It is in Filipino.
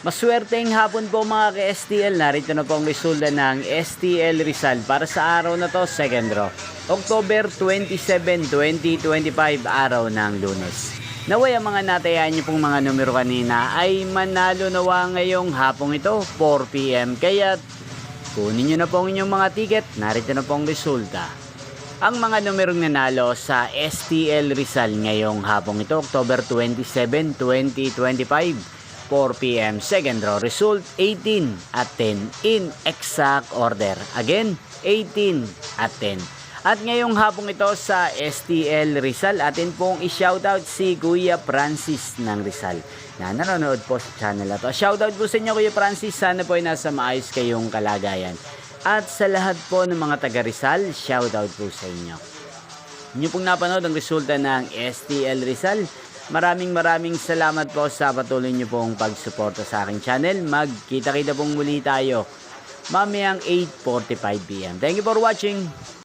Maswerteng hapon po mga ka-STL. Narito na po ang resulta ng STL Rizal para sa araw na to, second draw. October 27, 2025, araw ng Lunes. Naway ang mga natayaan niyo pong mga numero kanina ay manalo nawa ngayong hapong ito, 4 PM. Kaya kunin niyo na po ang inyong mga ticket. Narito na po ang resulta. Ang mga numerong nanalo sa STL Rizal ngayong hapong ito, October 27, 2025. 4 PM, second draw. Result 18 at 10 in exact order. Again, 18 at 10. At ngayong hapong ito sa STL Rizal, atin pong i-shoutout si Kuya Francis ng Rizal na nanonood po sa channel na to. Shoutout po sa inyo Kuya Francis, sana po ay nasa maayos kayong kalagayan. At sa lahat po ng mga taga Rizal, shoutout po sa inyo. Inyo pong napanood ang resulta ng STL Rizal. Maraming salamat po sa patuloy nyo pong pagsuporta sa aking channel. Magkita-kita pong muli tayo mamayang 8:45 PM. Thank you for watching.